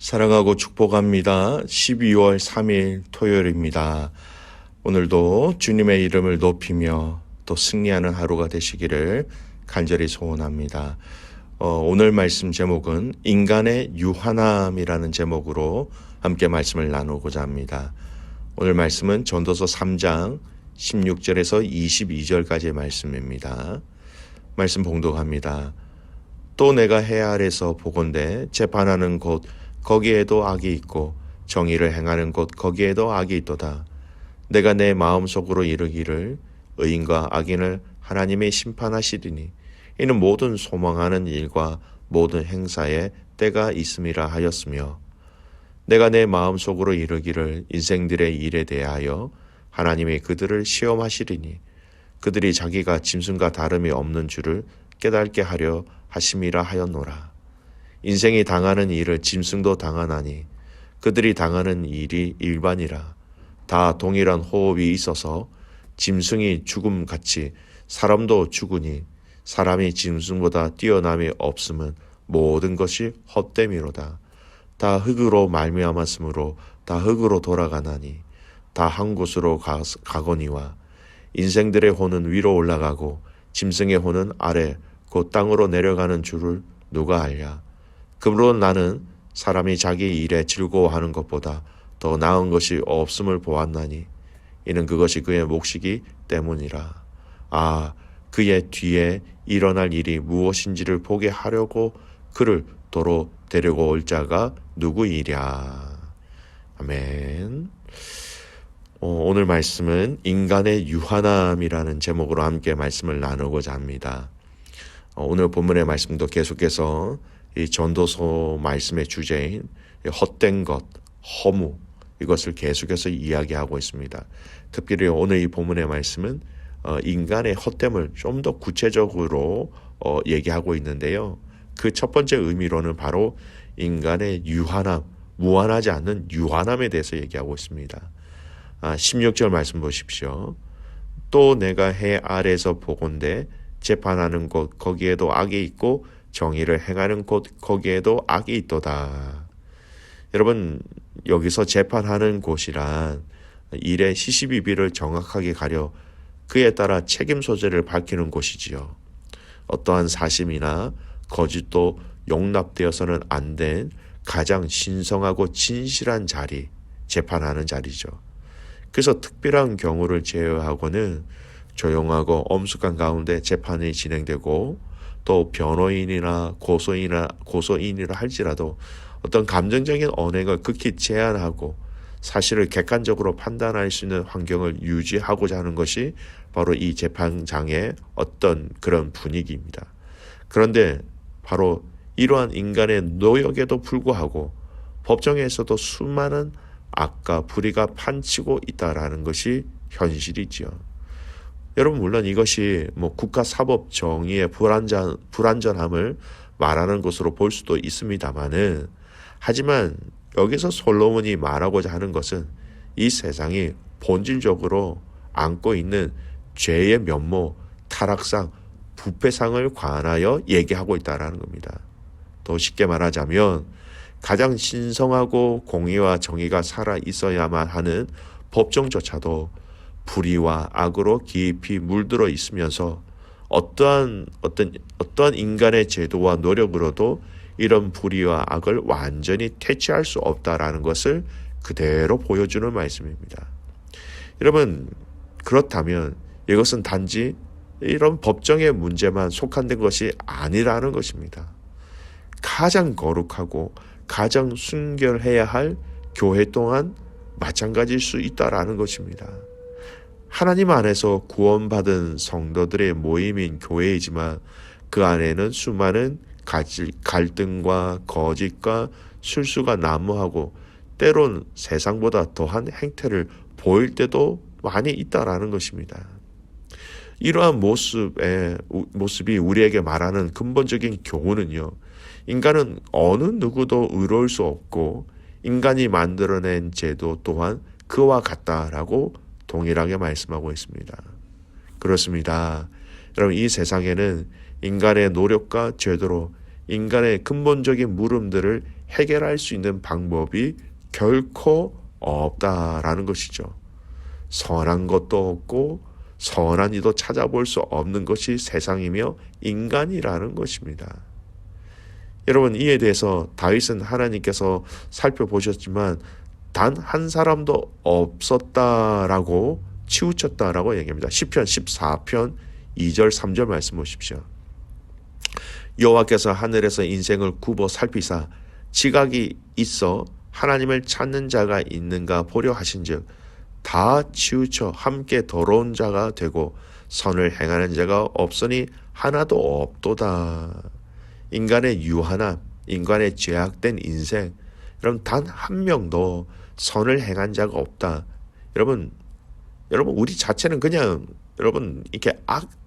사랑하고 축복합니다. 12월 3일 토요일입니다. 오늘도 주님의 이름을 높이며 또 승리하는 하루가 되시기를 간절히 소원합니다. 오늘 말씀 제목은 인간의 유한함이라는 제목으로 함께 말씀을 나누고자 합니다. 오늘 말씀은 전도서 3장 16절에서 22절까지의 말씀입니다. 말씀 봉독합니다. 또 내가 해 아래서 보건대 재판하는 곳 거기에도 악이 있고 정의를 행하는 곳 거기에도 악이 있도다. 내가 내 마음속으로 이르기를 의인과 악인을 하나님이 심판하시리니 이는 모든 소망하는 일과 모든 행사에 때가 있음이라 하였으며 내가 내 마음속으로 이르기를 인생들의 일에 대하여 하나님이 그들을 시험하시리니 그들이 자기가 짐승과 다름이 없는 줄을 깨닫게 하려 하심이라 하였노라. 인생이 당하는 일을 짐승도 당하나니 그들이 당하는 일이 일반이라. 다 동일한 호흡이 있어서 짐승이 죽음같이 사람도 죽으니 사람이 짐승보다 뛰어남이 없음은 모든 것이 헛됨이로다. 다 흙으로 말미암았으므로 다 흙으로 돌아가나니 다 한 곳으로 가거니와 인생들의 혼은 위로 올라가고 짐승의 혼은 아래 곧 땅으로 내려가는 줄을 누가 알랴. 그러므로 나는 사람이 자기 일에 즐거워하는 것보다 더 나은 것이 없음을 보았나니 이는 그것이 그의 몫이기 때문이라. 그의 뒤에 일어날 일이 무엇인지를 보게 하려고 그를 도로 데리고 올 자가 누구이랴. 아멘. 오늘 말씀은 인간의 유한함이라는 제목으로 함께 말씀을 나누고자 합니다. 오늘 본문의 말씀도 계속해서 이 전도서 말씀의 주제인 헛된 것, 허무 이것을 계속해서 이야기하고 있습니다. 특별히 오늘 이 본문의 말씀은 인간의 헛됨을 좀 더 구체적으로 얘기하고 있는데요. 그 첫 번째 의미로는 바로 인간의 유한함, 무한하지 않는 유한함에 대해서 얘기하고 있습니다. 16절 말씀 보십시오. 또 내가 해 아래에서 보건대 재판하는 곳 거기에도 악이 있고 정의를 행하는 곳 거기에도 악이 있도다. 여러분, 여기서 재판하는 곳이란 일의 시시비비를 정확하게 가려 그에 따라 책임 소재를 밝히는 곳이지요. 어떠한 사심이나 거짓도 용납되어서는 안 된 가장 신성하고 진실한 자리, 재판하는 자리죠. 그래서 특별한 경우를 제외하고는 조용하고 엄숙한 가운데 재판이 진행되고 또 변호인이나 고소인이라 할지라도 어떤 감정적인 언행을 극히 제한하고 사실을 객관적으로 판단할 수 있는 환경을 유지하고자 하는 것이 바로 이 재판장의 어떤 그런 분위기입니다. 그런데 바로 이러한 인간의 노력에도 불구하고 법정에서도 수많은 악과 불의가 판치고 있다라는 것이 현실이지요. 여러분, 물론 이것이 국가 사법 정의의 불완전함을 말하는 것으로 볼 수도 있습니다만은, 하지만 여기서 솔로몬이 말하고자 하는 것은 이 세상이 본질적으로 안고 있는 죄의 면모, 타락상, 부패상을 관하여 얘기하고 있다라는 겁니다. 더 쉽게 말하자면 가장 신성하고 공의와 정의가 살아 있어야만 하는 법정조차도 불의와 악으로 깊이 물들어 있으면서 어떠한 인간의 제도와 노력으로도 이런 불의와 악을 완전히 퇴치할 수 없다라는 것을 그대로 보여주는 말씀입니다. 여러분, 그렇다면 이것은 단지 이런 법정의 문제만 속한된 것이 아니라는 것입니다. 가장 거룩하고 가장 순결해야 할 교회 또한 마찬가지일 수 있다라는 것입니다. 하나님 안에서 구원받은 성도들의 모임인 교회이지만 그 안에는 수많은 갈등과 거짓과 술수가 난무하고 때론 세상보다 더한 행태를 보일 때도 많이 있다라는 것입니다. 이러한 모습이 우리에게 말하는 근본적인 교훈은요, 인간은 어느 누구도 의로울 수 없고 인간이 만들어낸 제도 또한 그와 같다라고 동일하게 말씀하고 있습니다. 그렇습니다. 여러분, 이 세상에는 인간의 노력과 제도로 인간의 근본적인 물음들을 해결할 수 있는 방법이 결코 없다라는 것이죠. 선한 것도 없고 선한 이도 찾아볼 수 없는 것이 세상이며 인간이라는 것입니다. 여러분, 이에 대해서 다윗은 하나님께서 살펴보셨지만 단 한 사람도 없었다라고 치우쳤다라고 얘기합니다. 시편 14편 2절 3절 말씀 보십시오. 여호와께서 하늘에서 인생을 굽어 살피사 지각이 있어 하나님을 찾는 자가 있는가 보려 하신즉 다 치우쳐 함께 더러운 자가 되고 선을 행하는 자가 없으니 하나도 없도다. 인간의 유한함, 인간의 죄악된 인생, 여러분 단 한 명도 선을 행한 자가 없다. 여러분 우리 자체는 그냥 여러분 이렇게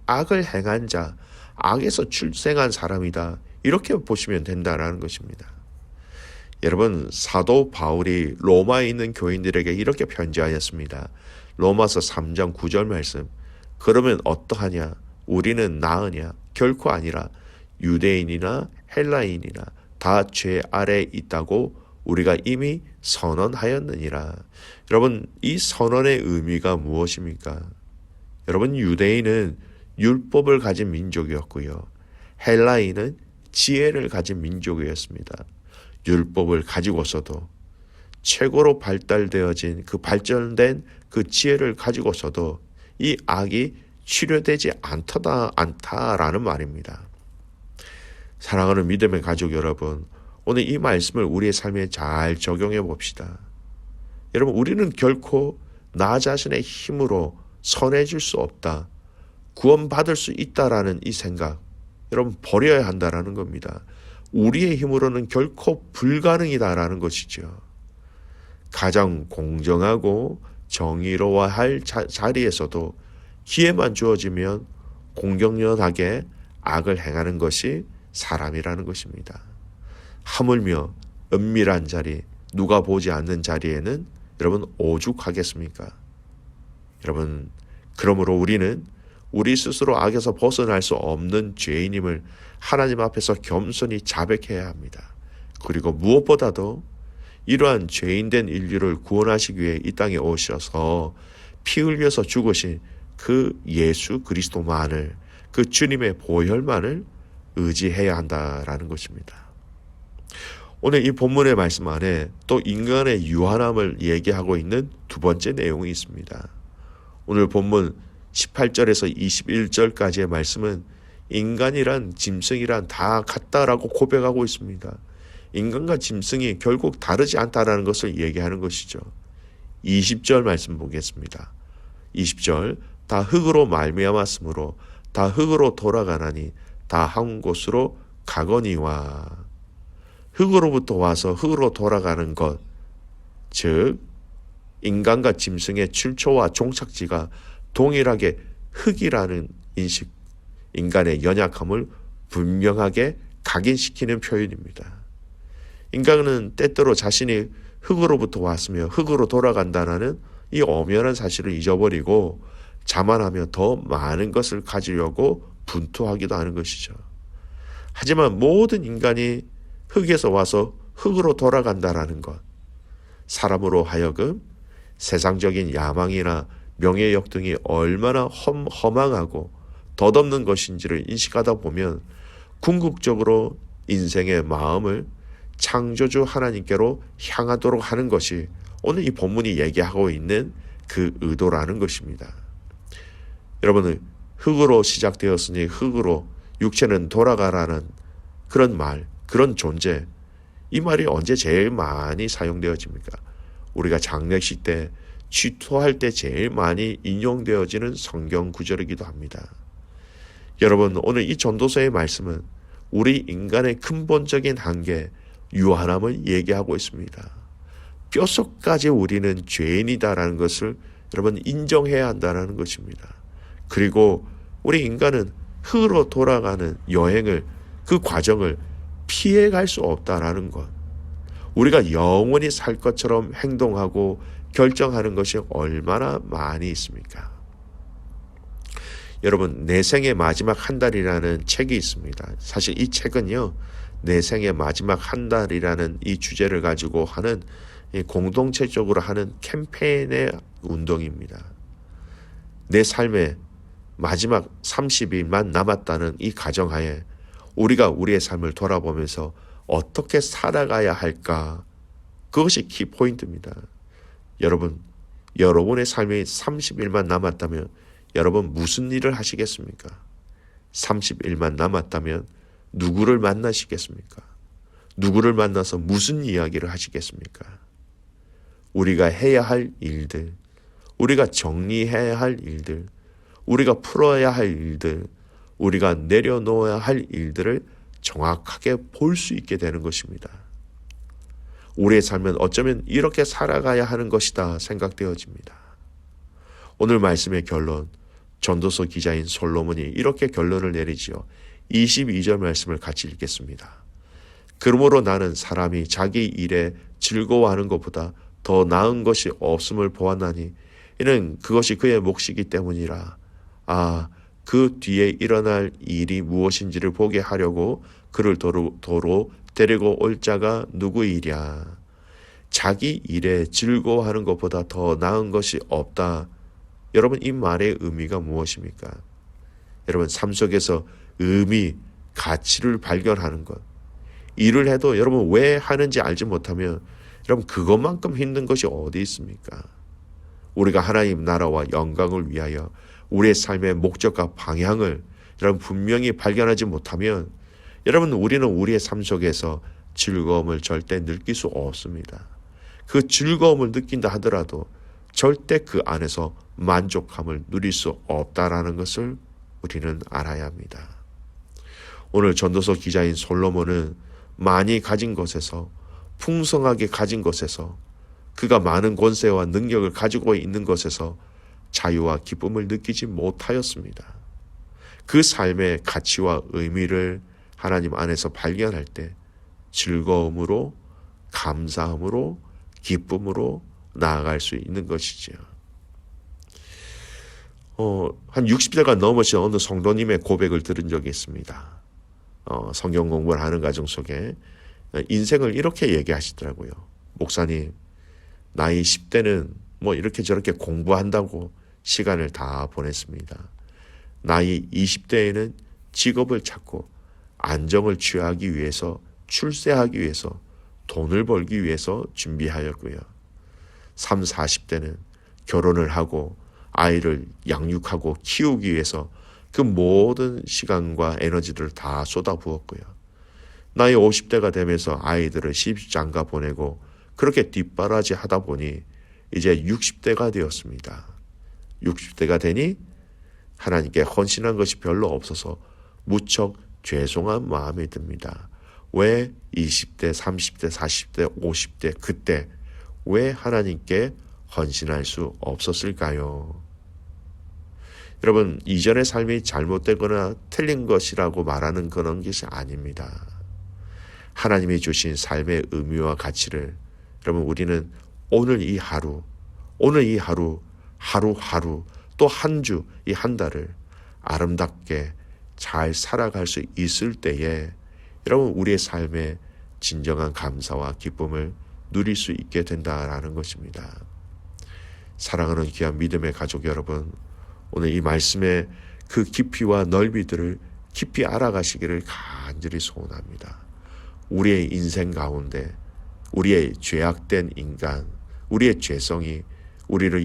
악을 행한 자, 악에서 출생한 사람이다. 이렇게 보시면 된다라는 것입니다. 여러분, 사도 바울이 로마에 있는 교인들에게 이렇게 편지하였습니다. 로마서 3장 9절 말씀. 그러면 어떠하냐? 우리는 나으냐? 결코 아니라 유대인이나 헬라인이나 다 죄 아래에 있다고 우리가 이미 선언하였느니라. 여러분, 이 선언의 의미가 무엇입니까? 여러분, 유대인은 율법을 가진 민족이었고요. 헬라인은 지혜를 가진 민족이었습니다. 율법을 가지고서도 최고로 발달되어진 그 발전된 그 지혜를 가지고서도 이 악이 치료되지 않다라는 말입니다. 사랑하는 믿음의 가족 여러분, 오늘 이 말씀을 우리의 삶에 잘 적용해 봅시다. 여러분, 우리는 결코 나 자신의 힘으로 선해질 수 없다. 구원받을 수 있다라는 이 생각, 여러분 버려야 한다라는 겁니다. 우리의 힘으로는 결코 불가능이다라는 것이죠. 가장 공정하고 정의로워야 할 자리에서도 기회만 주어지면 공격연하게 악을 행하는 것이 사람이라는 것입니다. 하물며 은밀한 자리, 누가 보지 않는 자리에는 여러분 오죽하겠습니까? 여러분, 그러므로 우리는 우리 스스로 악에서 벗어날 수 없는 죄인임을 하나님 앞에서 겸손히 자백해야 합니다. 그리고 무엇보다도 이러한 죄인된 인류를 구원하시기 위해 이 땅에 오셔서 피 흘려서 죽으신 그 예수 그리스도만을, 그 주님의 보혈만을 의지해야 한다라는 것입니다. 오늘 이 본문의 말씀 안에 또 인간의 유한함을 얘기하고 있는 두 번째 내용이 있습니다. 오늘 본문 18절에서 21절까지의 말씀은 인간이란 짐승이란 다 같다라고 고백하고 있습니다. 인간과 짐승이 결국 다르지 않다라는 것을 얘기하는 것이죠. 20절 말씀 보겠습니다. 20절, 다 흙으로 말미암았으므로 다 흙으로 돌아가나니 다 한 곳으로 가거니와. 흙으로부터 와서 흙으로 돌아가는 것, 즉 인간과 짐승의 출처와 종착지가 동일하게 흙이라는 인식, 인간의 연약함을 분명하게 각인시키는 표현입니다. 인간은 때때로 자신이 흙으로부터 왔으며 흙으로 돌아간다는 이 엄연한 사실을 잊어버리고 자만하며 더 많은 것을 가지려고 분투하기도 하는 것이죠. 하지만 모든 인간이 흙에서 와서 흙으로 돌아간다라는 것, 사람으로 하여금 세상적인 야망이나 명예욕 등이 얼마나 허망하고 덧없는 것인지를 인식하다 보면 궁극적으로 인생의 마음을 창조주 하나님께로 향하도록 하는 것이 오늘 이 본문이 얘기하고 있는 그 의도라는 것입니다. 여러분, 흙으로 시작되었으니 흙으로 육체는 돌아가라는 그런 말, 그런 존재, 이 말이 언제 제일 많이 사용되어집니까? 우리가 장례식 때, 취토할 때 제일 많이 인용되어지는 성경 구절이기도 합니다. 여러분, 오늘 이 전도서의 말씀은 우리 인간의 근본적인 한계, 유한함을 얘기하고 있습니다. 뼛속까지 우리는 죄인이다라는 것을 여러분 인정해야 한다는 것입니다. 그리고 우리 인간은 흙으로 돌아가는 여행을, 그 과정을 피해갈 수 없다라는 것. 우리가 영원히 살 것처럼 행동하고 결정하는 것이 얼마나 많이 있습니까? 여러분, 내 생의 마지막 한 달이라는 책이 있습니다. 사실 이 책은요, 내 생의 마지막 한 달이라는 이 주제를 가지고 하는 공동체적으로 하는 캠페인의 운동입니다. 내 삶의 마지막 30일만 남았다는 이 가정하에 우리가 우리의 삶을 돌아보면서 어떻게 살아가야 할까? 그것이 키포인트입니다. 여러분, 여러분의 삶이 30일만 남았다면 여러분 무슨 일을 하시겠습니까? 30일만 남았다면 누구를 만나시겠습니까? 누구를 만나서 무슨 이야기를 하시겠습니까? 우리가 해야 할 일들, 우리가 정리해야 할 일들, 우리가 풀어야 할 일들, 우리가 내려놓아야 할 일들을 정확하게 볼 수 있게 되는 것입니다. 우리의 삶은 어쩌면 이렇게 살아가야 하는 것이다 생각되어집니다. 오늘 말씀의 결론, 전도서 기자인 솔로몬이 이렇게 결론을 내리지요. 22절 말씀을 같이 읽겠습니다. 그러므로 나는 사람이 자기 일에 즐거워하는 것보다 더 나은 것이 없음을 보았나니 이는 그것이 그의 몫이기 때문이라. 그 뒤에 일어날 일이 무엇인지를 보게 하려고 그를 도로 데리고 올 자가 누구이랴. 자기 일에 즐거워하는 것보다 더 나은 것이 없다. 여러분, 이 말의 의미가 무엇입니까? 여러분, 삶 속에서 의미, 가치를 발견하는 것. 일을 해도 여러분 왜 하는지 알지 못하면 여러분 그것만큼 힘든 것이 어디 있습니까? 우리가 하나님 나라와 영광을 위하여 우리의 삶의 목적과 방향을 여러분 분명히 발견하지 못하면 여러분 우리는 우리의 삶 속에서 즐거움을 절대 느낄 수 없습니다. 그 즐거움을 느낀다 하더라도 절대 그 안에서 만족함을 누릴 수 없다라는 것을 우리는 알아야 합니다. 오늘 전도서 기자인 솔로몬은 많이 가진 것에서, 풍성하게 가진 것에서, 그가 많은 권세와 능력을 가지고 있는 것에서 자유와 기쁨을 느끼지 못하였습니다. 그 삶의 가치와 의미를 하나님 안에서 발견할 때 즐거움으로, 감사함으로, 기쁨으로 나아갈 수 있는 것이지요. 한 60대가 넘으신 어느 성도님의 고백을 들은 적이 있습니다. 성경 공부를 하는 과정 속에 인생을 이렇게 얘기하시더라고요. 목사님, 나이 10대는 뭐 이렇게 저렇게 공부한다고 시간을 다 보냈습니다. 나이 20대에는 직업을 찾고 안정을 취하기 위해서, 출세하기 위해서, 돈을 벌기 위해서 준비하였고요. 30, 40대는 결혼을 하고 아이를 양육하고 키우기 위해서 그 모든 시간과 에너지들을 다 쏟아부었고요. 나이 50대가 되면서 아이들을 시집장가 보내고 그렇게 뒷바라지 하다 보니 이제 60대가 되었습니다. 60대가 되니 하나님께 헌신한 것이 별로 없어서 무척 죄송한 마음이 듭니다. 왜 20대, 30대, 40대, 50대 그때 왜 하나님께 헌신할 수 없었을까요? 여러분, 이전의 삶이 잘못되거나 틀린 것이라고 말하는 그런 것이 아닙니다. 하나님이 주신 삶의 의미와 가치를 여러분 우리는 오늘 이 하루, 하루하루 또 한 주, 이 한 달을 아름답게 잘 살아갈 수 있을 때에 여러분 우리의 삶에 진정한 감사와 기쁨을 누릴 수 있게 된다라는 것입니다. 사랑하는 귀한 믿음의 가족 여러분, 오늘 이 말씀의 그 깊이와 넓이들을 깊이 알아가시기를 간절히 소원합니다. 우리의 인생 가운데 우리의 죄악된 인간, 우리의 죄성이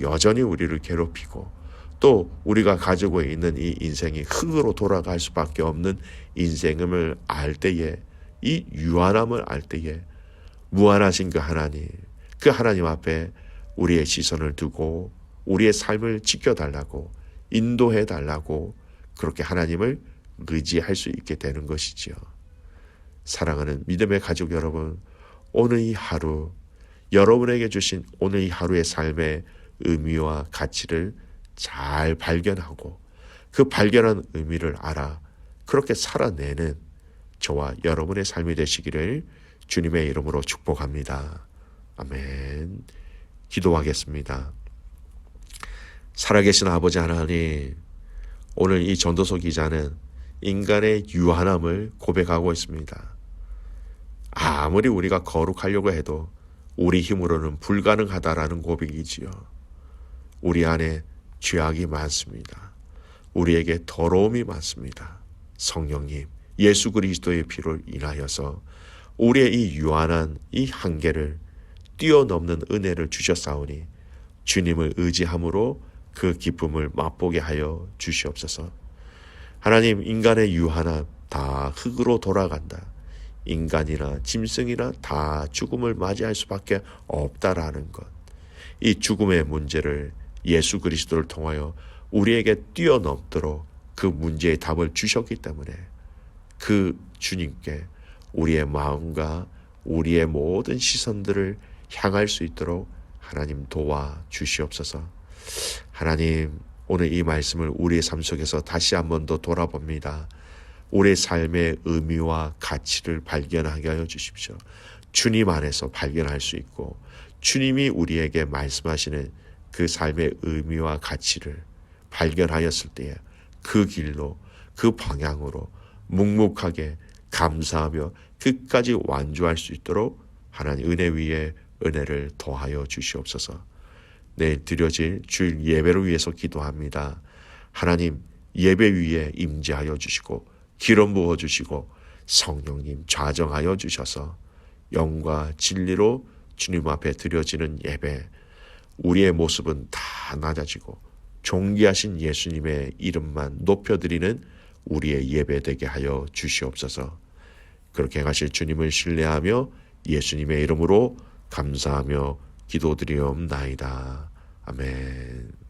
여전히 우리를 괴롭히고 또 우리가 가지고 있는 이 인생이 흙으로 돌아갈 수밖에 없는 인생임을 알 때에, 이 유한함을 알 때에 무한하신 그 하나님 앞에 우리의 시선을 두고 우리의 삶을 지켜달라고, 인도해달라고 그렇게 하나님을 의지할 수 있게 되는 것이지요. 사랑하는 믿음의 가족 여러분, 오늘 이 하루, 여러분에게 주신 오늘 이 하루의 삶의 의미와 가치를 잘 발견하고 그 발견한 의미를 알아 그렇게 살아내는 저와 여러분의 삶이 되시기를 주님의 이름으로 축복합니다. 아멘. 기도하겠습니다. 살아계신 아버지 하나님, 오늘 이 전도서 기자는 인간의 유한함을 고백하고 있습니다. 아무리 우리가 거룩하려고 해도 우리 힘으로는 불가능하다라는 고백이지요. 우리 안에 죄악이 많습니다. 우리에게 더러움이 많습니다. 성령님, 예수 그리스도의 피로 인하여서 우리의 이 유한한 이 한계를 뛰어넘는 은혜를 주셨사오니 주님을 의지함으로 그 기쁨을 맛보게 하여 주시옵소서. 하나님, 인간의 유한함 다 흙으로 돌아간다. 인간이나 짐승이나 다 죽음을 맞이할 수밖에 없다라는 것. 이 죽음의 문제를 예수 그리스도를 통하여 우리에게 뛰어넘도록 그 문제의 답을 주셨기 때문에 그 주님께 우리의 마음과 우리의 모든 시선들을 향할 수 있도록 하나님 도와 주시옵소서. 하나님, 오늘 이 말씀을 우리의 삶 속에서 다시 한 번 더 돌아봅니다. 우리의 삶의 의미와 가치를 발견하게 하여 주십시오. 주님 안에서 발견할 수 있고 주님이 우리에게 말씀하시는 그 삶의 의미와 가치를 발견하였을 때에 그 길로, 그 방향으로 묵묵하게 감사하며 끝까지 완주할 수 있도록 하나님 은혜 위에 은혜를 더하여 주시옵소서. 내일 드려질 주일 예배를 위해서 기도합니다. 하나님, 예배 위에 임재하여 주시고 기름 부어 주시고 성령님 좌정하여 주셔서 영과 진리로 주님 앞에 드려지는 예배, 우리의 모습은 다 낮아지고 존귀하신 예수님의 이름만 높여드리는 우리의 예배 되게 하여 주시옵소서. 그렇게 하실 주님을 신뢰하며 예수님의 이름으로 감사하며 기도드리옵나이다. 아멘.